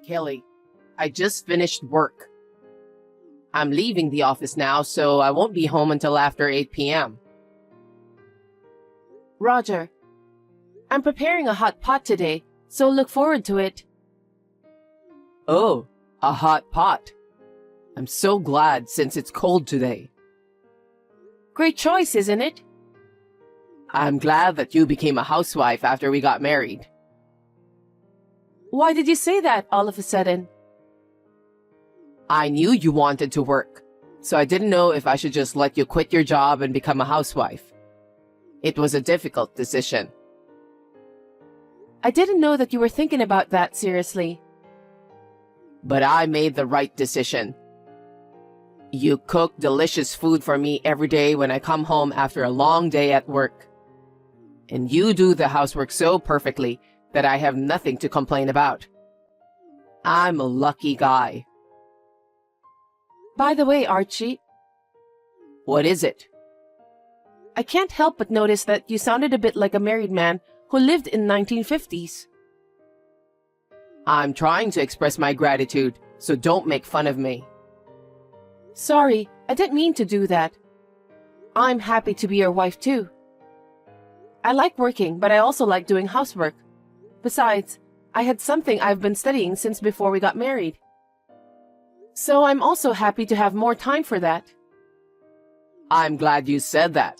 Kelly, I just finished work. I'm leaving the office now, so I won't be home until after 8 p.m. Roger, I'm preparing a hot pot today, so look forward to it. Oh, a hot pot. I'm so glad since it's cold today. Great choice, isn't it? I'm glad that you became a housewife after we got married. Why did you say that all of a sudden? I knew you wanted to work, so I didn't know if I should just let you quit your job and become a housewife. It was a difficult decision. I didn't know that you were thinking about that seriously. But I made the right decision. You cook delicious food for me every day when I come home after a long day at work. And you do the housework so perfectly that I have nothing to complain about. I'm a lucky guy. By the way, Archie, What is it? I can't help but notice that you sounded a bit like a married man who lived in 1950s. I'm trying to express my gratitude, so don't make fun of me. Sorry, I didn't mean to do that. I'm happy to be your wife too. I like working, but I also like doing housework. Besides, I had something I've been studying since before we got married. So I'm also happy to have more time for that. I'm glad you said that.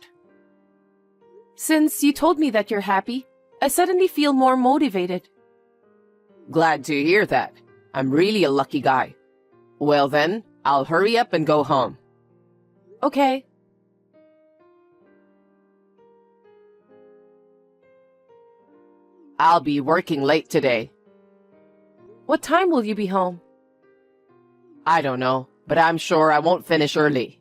Since you told me that you're happy, I suddenly feel more motivated. Glad to hear that. I'm really a lucky guy. Well then, I'll hurry up and go home. Okay. I'll be working late today. What time will you be home? I don't know, but I'm sure I won't finish early.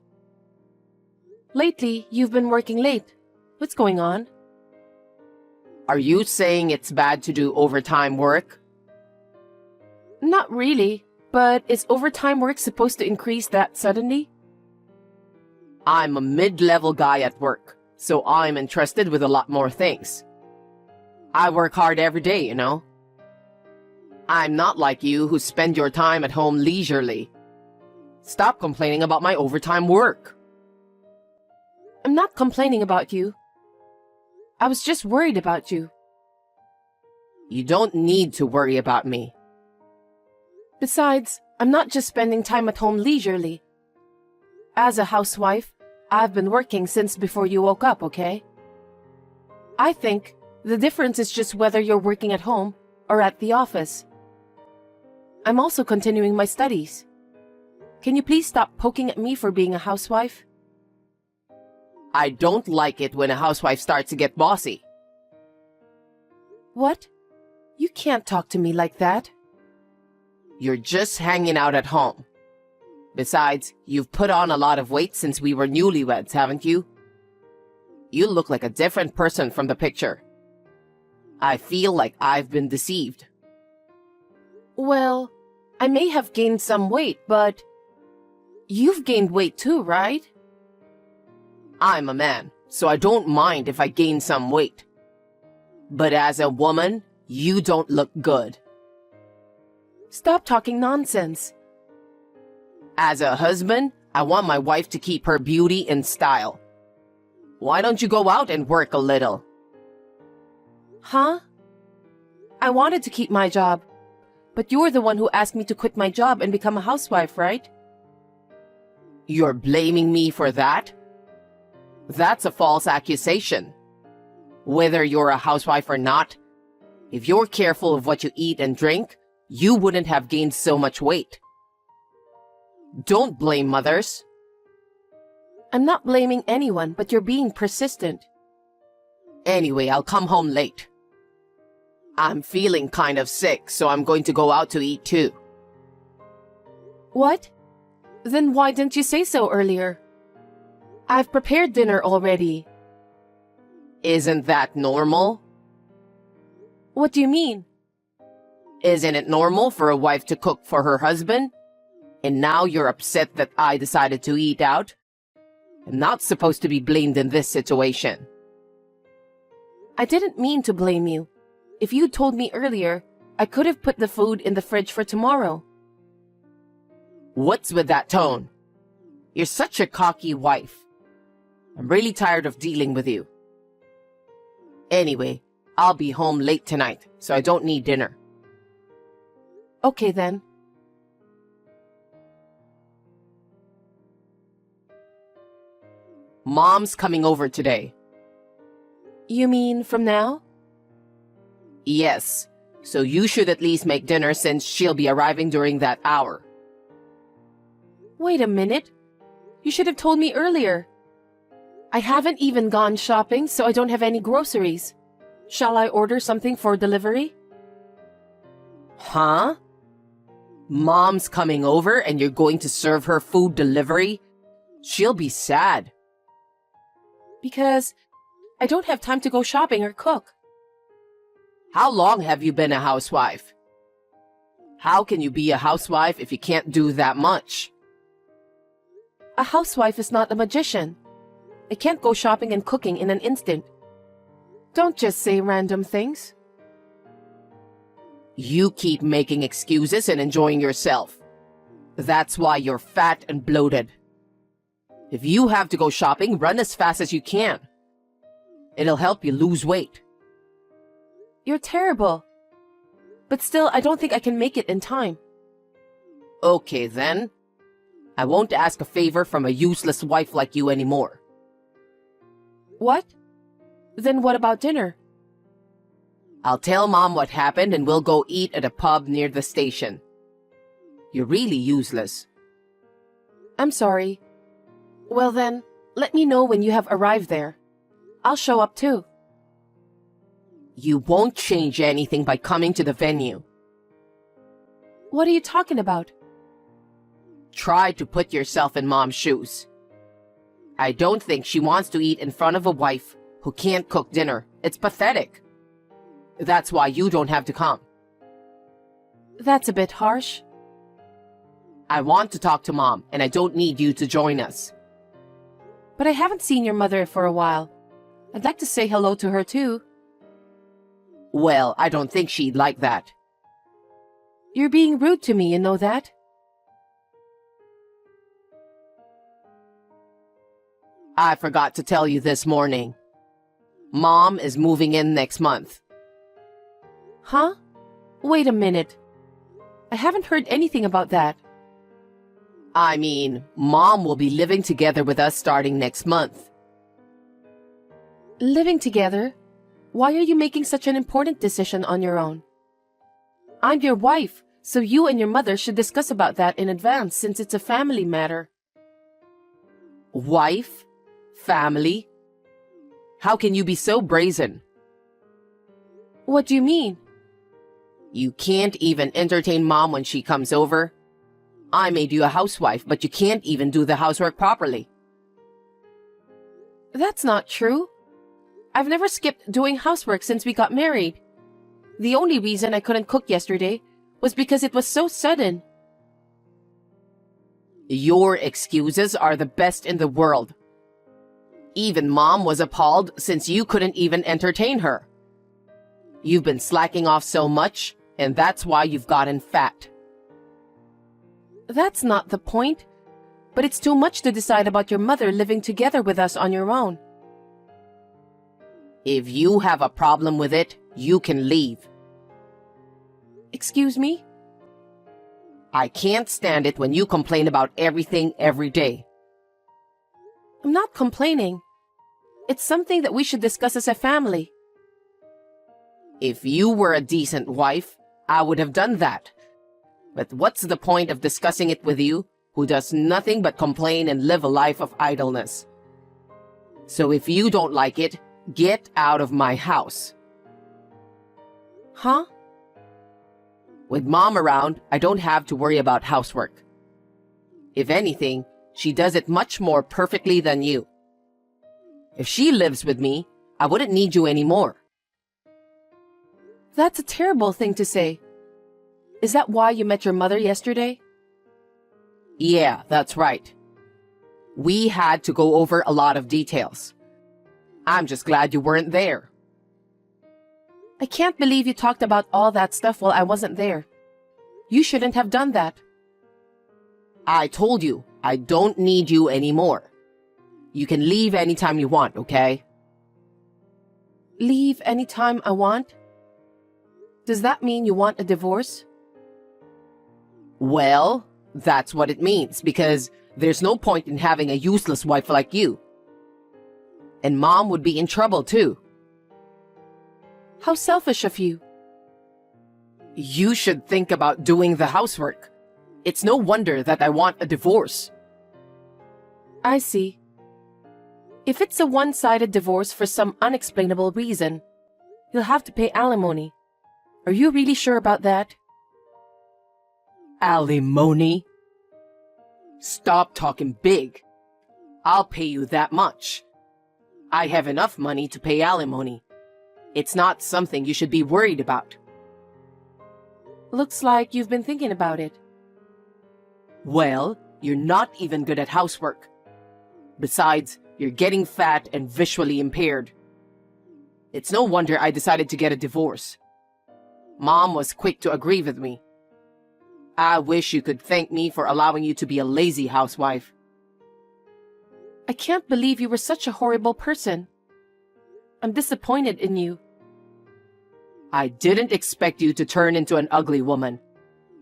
Lately, you've been working late. What's going on? Are you saying it's bad to do overtime work? Not really, but is overtime work supposed to increase that suddenly? I'm a mid-level guy at work, so I'm entrusted with a lot more things. I work hard every day, you know. I'm not like you who spend your time at home leisurely. Stop complaining about my overtime work. I'm not complaining about you. I was just worried about you. You don't need to worry about me. Besides, I'm not just spending time at home leisurely. As a housewife, I've been working since before you woke up, okay? I think the difference is just whether you're working at home or at the office. I'm also continuing my studies. Can you please stop poking at me for being a housewife? I don't like it when a housewife starts to get bossy. What? You can't talk to me like that. You're just hanging out at home. Besides, you've put on a lot of weight since we were newlyweds, haven't you? You look like a different person from the picture. I feel like I've been deceived. Well, I may have gained some weight, but you've gained weight too, right? I'm a man, so I don't mind if I gain some weight. But as a woman, you don't look good. Stop talking nonsense. As a husband, I want my wife to keep her beauty in style. Why don't you go out and work a little? Huh? I wanted to keep my job, but you're the one who asked me to quit my job and become a housewife, right? You're blaming me for that? That's a false accusation. Whether you're a housewife or not, if you're careful of what you eat and drink, you wouldn't have gained so much weight. Don't blame mothers. I'm not blaming anyone, but you're being persistent. Anyway, I'll come home late. I'm feeling kind of sick, so I'm going to go out to eat too. What? Then why didn't you say so earlier? I've prepared dinner already. Isn't that normal? What do you mean? Isn't it normal for a wife to cook for her husband? And now you're upset that I decided to eat out? I'm not supposed to be blamed in this situation. I didn't mean to blame you. If you'd told me earlier, I could have put the food in the fridge for tomorrow. What's with that tone? You're such a cocky wife. I'm really tired of dealing with you. Anyway, I'll be home late tonight, so I don't need dinner. Okay then. Mom's coming over today. You mean from now? Yes, so you should at least make dinner since she'll be arriving during that hour. Wait a minute. You should have told me earlier. I haven't even gone shopping, so I don't have any groceries. Shall I order something for delivery? Huh? Mom's coming over and you're going to serve her food delivery? She'll be sad. Because I don't have time to go shopping or cook. How long have you been a housewife? How can you be a housewife if you can't do that much? A housewife is not a magician. I can't go shopping and cooking in an instant. Don't just say random things. You keep making excuses and enjoying yourself. That's why you're fat and bloated. If you have to go shopping, run as fast as you can. It'll help you lose weight. You're terrible. But still, I don't think I can make it in time. Okay then. I won't ask a favor from a useless wife like you anymore. What? Then what about dinner? I'll tell Mom what happened and we'll go eat at a pub near the station. You're really useless. I'm sorry. Well then, let me know when you have arrived there. I'll show up too. You won't change anything by coming to the venue. What are you talking about? Try to put yourself in Mom's shoes. I don't think she wants to eat in front of a wife who can't cook dinner. It's pathetic. That's why you don't have to come. That's a bit harsh. I want to talk to Mom, and I don't need you to join us. But I haven't seen your mother for a while. I'd like to say hello to her too. Well, I don't think she'd like that. You're being rude to me, you know that? I forgot to tell you this morning. Mom is moving in next month. Huh? Wait a minute. I haven't heard anything about that. I mean, Mom will be living together with us starting next month. Living together? Why are you making such an important decision on your own? I'm your wife, so you and your mother should discuss about that in advance since it's a family matter. Wife? Family? How can you be so brazen? What do you mean? You can't even entertain Mom when she comes over. I made you a housewife, but you can't even do the housework properly. That's not true. I've never skipped doing housework since we got married. The only reason I couldn't cook yesterday was because it was so sudden. Your excuses are the best in the world. Even Mom was appalled since you couldn't even entertain her. You've been slacking off so much, and that's why you've gotten fat. That's not the point, but it's too much to decide about your mother living together with us on your own. If you have a problem with it, you can leave. Excuse me? I can't stand it when you complain about everything every day. I'm not complaining. It's something that we should discuss as a family. If you were a decent wife, I would have done that. But what's the point of discussing it with you, who does nothing but complain and live a life of idleness? So if you don't like it, get out of my house. Huh? With Mom around, I don't have to worry about housework. If anything, she does it much more perfectly than you. If she lives with me, I wouldn't need you anymore. That's a terrible thing to say. Is that why you met your mother yesterday? Yeah, that's right. We had to go over a lot of details. I'm just glad you weren't there. I I can't believe you talked about all that stuff while I wasn't there. You shouldn't have done that. I told you, I don't need you anymore. You can leave anytime you want, okay? Leave anytime I want? Does that mean you want a divorce? Well, that's what it means, because there's no point in having a useless wife like you. And Mom would be in trouble too. How selfish of you. You should think about doing the housework. It's no wonder that I want a divorce. I see. If it's a one-sided divorce for some unexplainable reason, you'll have to pay alimony. Are you really sure about that? Alimony? Stop talking big. I'll pay you that much. I have enough money to pay alimony. It's not something you should be worried about. Looks like you've been thinking about it. Well, you're not even good at housework. Besides, you're getting fat and visually impaired. It's no wonder I decided to get a divorce. Mom was quick to agree with me. I wish you could thank me for allowing you to be a lazy housewife. I can't believe you were such a horrible person. I'm disappointed in you. I didn't expect you to turn into an ugly woman,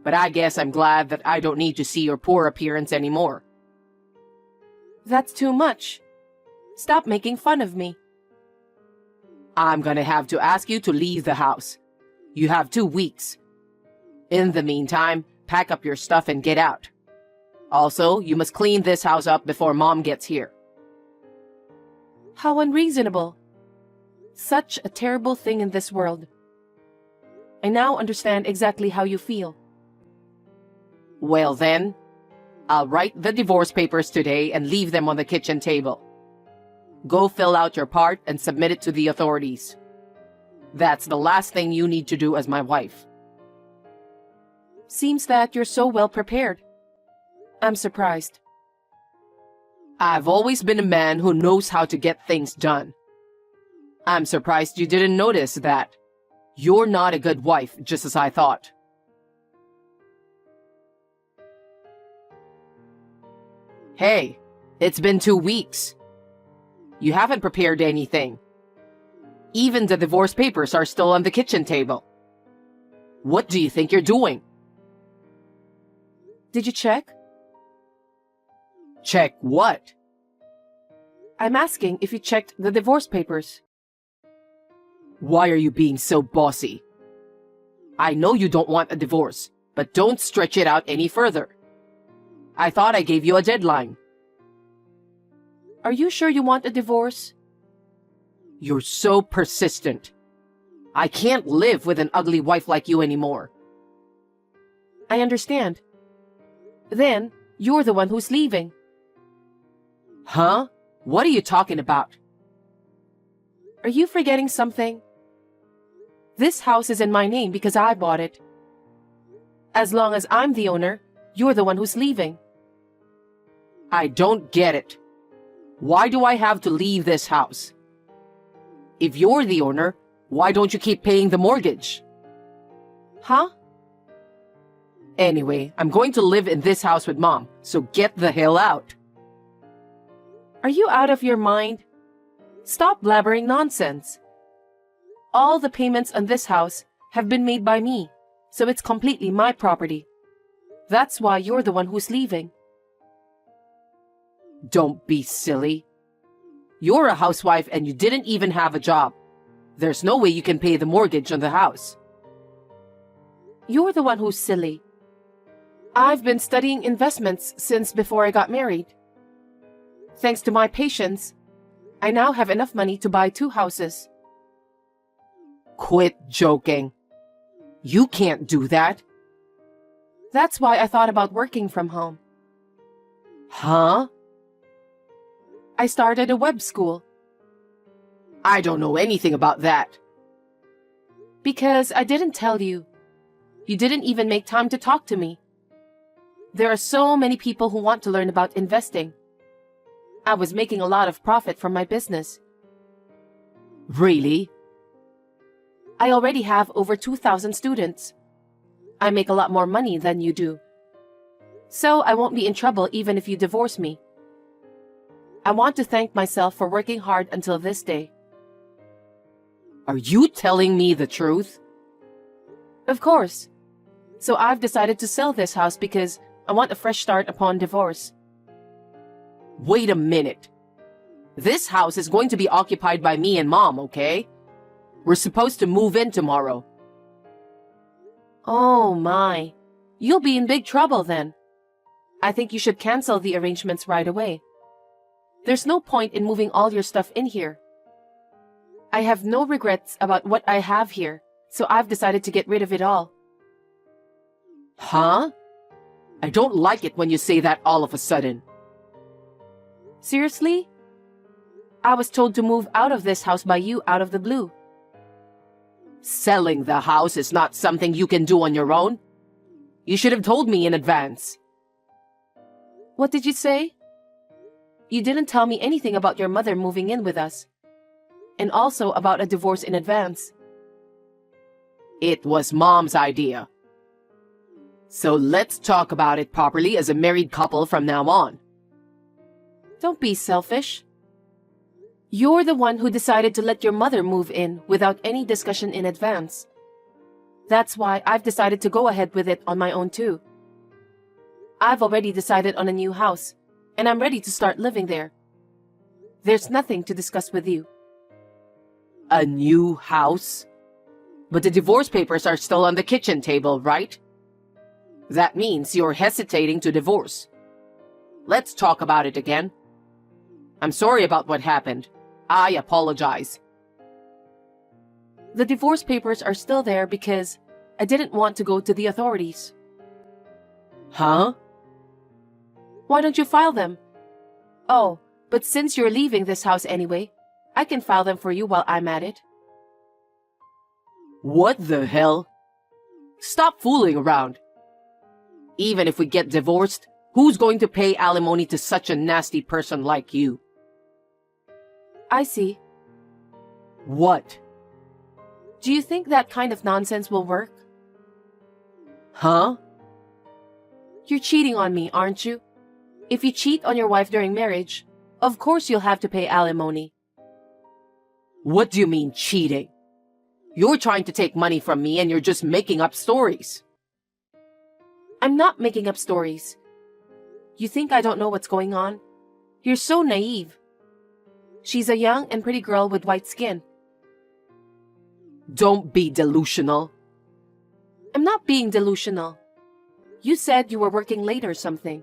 but I guess I'm glad that I don't need to see your poor appearance anymore. That's too much. Stop making fun of me. I'm gonna have to ask you to leave the house. You have 2 weeks. In the meantime, pack up your stuff and get out. Also, you must clean this house up before Mom gets here. How unreasonable. Such a terrible thing in this world. I now understand exactly how you feel. Well then, I'll write the divorce papers today and leave them on the kitchen table. Go fill out your part and submit it to the authorities. That's the last thing you need to do as my wife. Seems that you're so well prepared. I'm surprised. I've always been a man who knows how to get things done. I'm surprised you didn't notice that. You're not a good wife, just as I thought. Hey, it's been 2 weeks. You haven't prepared anything. Even the divorce papers are still on the kitchen table. What do you think you're doing? Did you check? Check what? I'm asking if you checked the divorce papers. Why are you being so bossy? I know you don't want a divorce, but don't stretch it out any further. I thought I gave you a deadline. Are you sure you want a divorce? You're so persistent. I can't live with an ugly wife like you anymore. I understand. Then, you're the one who's leaving. Huh? What are you talking about? Are you forgetting something? This house is in my name because I bought it. As long as I'm the owner, you're the one who's leaving. I don't get it. Why do I have to leave this house? If you're the owner, why don't you keep paying the mortgage? Huh? Anyway, I'm going to live in this house with Mom, so get the hell out. Are you out of your mind? Stop blabbering nonsense. All the payments on this house have been made by me, so it's completely my property. That's why you're the one who's leaving. Don't be silly. You're a housewife and you didn't even have a job. There's no way you can pay the mortgage on the house. You're the one who's silly. I've been studying investments since before I got married. Thanks to my patience, I now have enough money to buy 2 houses. Quit joking. You can't do that. That's why I thought about working from home. Huh? I started a web school. I don't know anything about that. Because I didn't tell you. You didn't even make time to talk to me. There are so many people who want to learn about investing. I was making a lot of profit from my business. Really? I already have over 2,000 students. I make a lot more money than you do. So I won't be in trouble even if you divorce me. I want to thank myself for working hard until this day. Are you telling me the truth? Of course. So I've decided to sell this house because I want a fresh start upon divorce. Wait a minute. This house is going to be occupied by me and Mom, okay? We're supposed to move in tomorrow. Oh my. You'll be in big trouble then. I think you should cancel the arrangements right away. There's no point in moving all your stuff in here. I have no regrets about what I have here, so I've decided to get rid of it all. Huh? I don't like it when you say that all of a sudden. Seriously? I was told to move out of this house by you out of the blue. Selling the house is not something you can do on your own. You should have told me in advance. What did you say? You didn't tell me anything about your mother moving in with us. And also about a divorce in advance. It was Mom's idea. So let's talk about it properly as a married couple from now on. Don't be selfish. You're the one who decided to let your mother move in without any discussion in advance. That's why I've decided to go ahead with it on my own too. I've already decided on a new house, and I'm ready to start living there. There's nothing to discuss with you. A new house? But the divorce papers are still on the kitchen table, right? That means you're hesitating to divorce. Let's talk about it again. I'm sorry about what happened. I apologize. The divorce papers are still there because I didn't want to go to the authorities. Huh? Why don't you file them? Oh, but since you're leaving this house anyway, I can file them for you while I'm at it. What the hell? Stop fooling around. Even if we get divorced, who's going to pay alimony to such a nasty person like you? I see. What? Do you think that kind of nonsense will work? Huh? You're cheating on me, aren't you? If you cheat on your wife during marriage, of course you'll have to pay alimony. What do you mean, cheating? You're trying to take money from me and you're just making up stories. I'm not making up stories. You think I don't know what's going on? You're so naive. She's a young and pretty girl with white skin. Don't be delusional. I'm not being delusional. You said you were working late or something.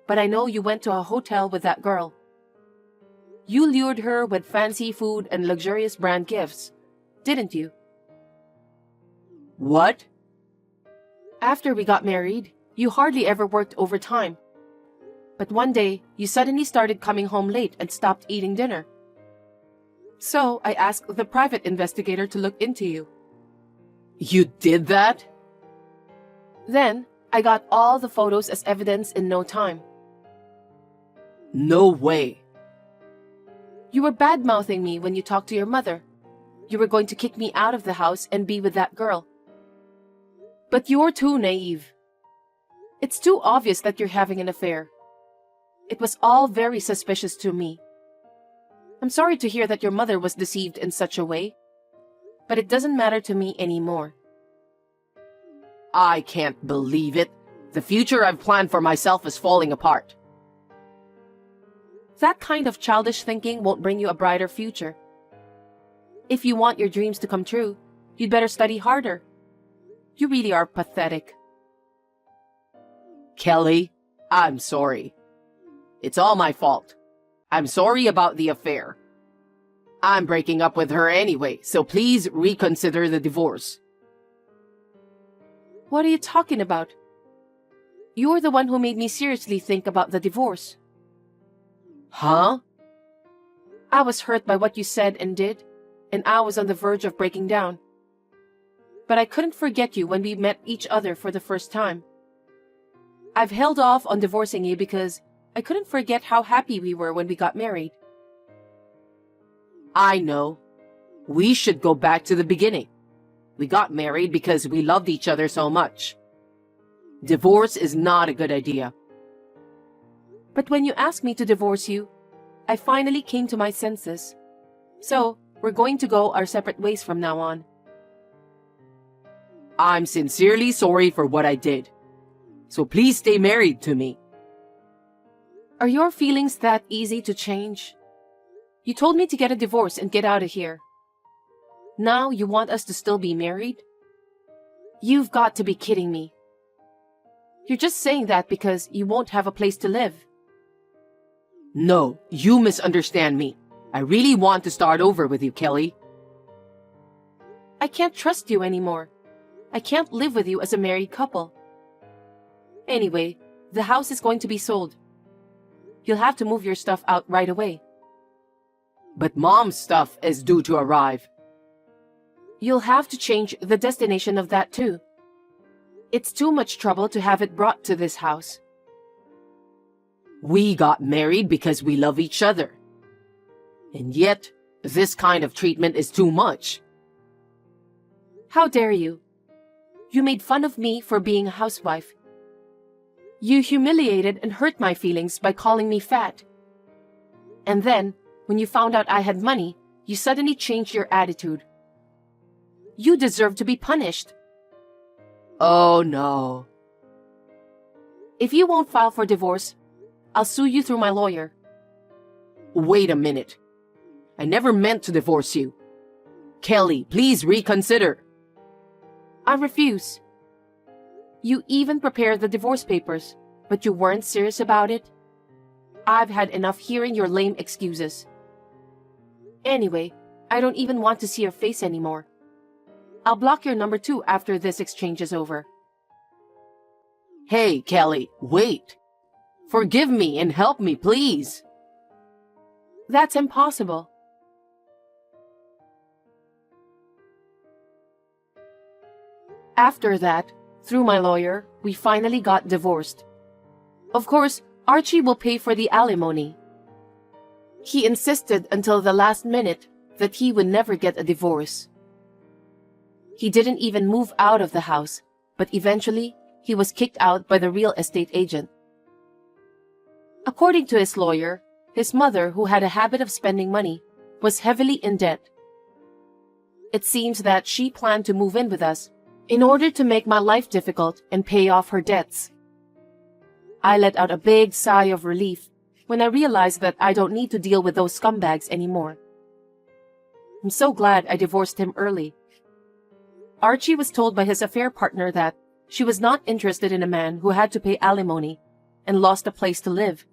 But I know you went to a hotel with that girl. You lured her with fancy food and luxurious brand gifts, didn't you? What? After we got married, you hardly ever worked overtime. But one day, you suddenly started coming home late and stopped eating dinner. So I asked the private investigator to look into you. You did that? Then, I got all the photos as evidence in no time. No way. You were bad-mouthing me when you talked to your mother. You were going to kick me out of the house and be with that girl. But you're too naive. It's too obvious that you're having an affair. It was all very suspicious to me. I'm sorry to hear that your mother was deceived in such a way, but it doesn't matter to me anymore. I can't believe it. The future I've planned for myself is falling apart. That kind of childish thinking won't bring you a brighter future. If you want your dreams to come true, you'd better study harder. You really are pathetic. Kelly, I'm sorry. It's all my fault. I'm sorry about the affair. I'm breaking up with her anyway, so please reconsider the divorce. What are you talking about? You're the one who made me seriously think about the divorce. Huh? I was hurt by what you said and did, and I was on the verge of breaking down. But I couldn't forget you when we met each other for the first time. I've held off on divorcing you because I couldn't forget how happy we were when we got married. I know. We should go back to the beginning. We got married because we loved each other so much. Divorce is not a good idea. But when you asked me to divorce you, I finally came to my senses. So, we're going to go our separate ways from now on. I'm sincerely sorry for what I did. So please stay married to me. Are your feelings that easy to change? You told me to get a divorce and get out of here. Now you want us to still be married? You've got to be kidding me. You're just saying that because you won't have a place to live. No, you misunderstand me. I really want to start over with you, Kelly. I can't trust you anymore. I can't live with you as a married couple. Anyway, the house is going to be sold. You'll have to move your stuff out right away. But Mom's stuff is due to arrive. You'll have to change the destination of that too. It's too much trouble to have it brought to this house. We got married because we love each other. And yet, this kind of treatment is too much. How dare you? You made fun of me for being a housewife. You humiliated and hurt my feelings by calling me fat. And then, when you found out I had money, you suddenly changed your attitude. You deserve to be punished. Oh no. If you won't file for divorce, I'll sue you through my lawyer. Wait a minute. I never meant to divorce you. Kelly, please reconsider. I refuse. You even prepared the divorce papers, but you weren't serious about it. I've had enough hearing your lame excuses. Anyway, I don't even want to see your face anymore. I'll block your number too after this exchange is over. Hey, Kelly, wait. Forgive me and help me, please. That's impossible. After that, through my lawyer, we finally got divorced. Of course, Archie will pay for the alimony. He insisted until the last minute that he would never get a divorce. He didn't even move out of the house, but eventually, he was kicked out by the real estate agent. According to his lawyer, his mother, who had a habit of spending money, was heavily in debt. It seems that she planned to move in with us in order to make my life difficult and pay off her debts. I let out a big sigh of relief when I realized that I don't need to deal with those scumbags anymore. I'm so glad I divorced him early. Archie was told by his affair partner that she was not interested in a man who had to pay alimony and lost a place to live.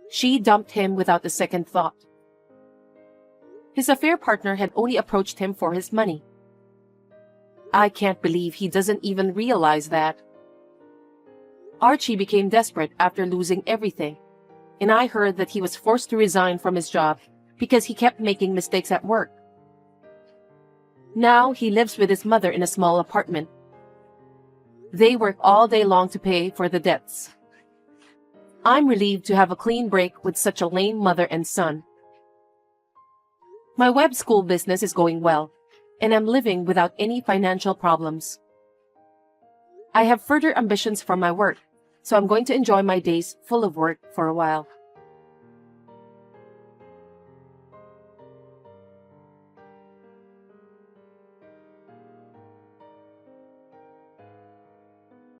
She dumped him without a second thought. His affair partner had only approached him for his money. I can't believe he doesn't even realize that. Archie became desperate after losing everything, and I heard that he was forced to resign from his job because he kept making mistakes at work. Now he lives with his mother in a small apartment. They work all day long to pay for the debts. I'm relieved to have a clean break with such a lame mother and son. My web school business is going well, and I'm living without any financial problems. I have further ambitions for my work, so I'm going to enjoy my days full of work for a while.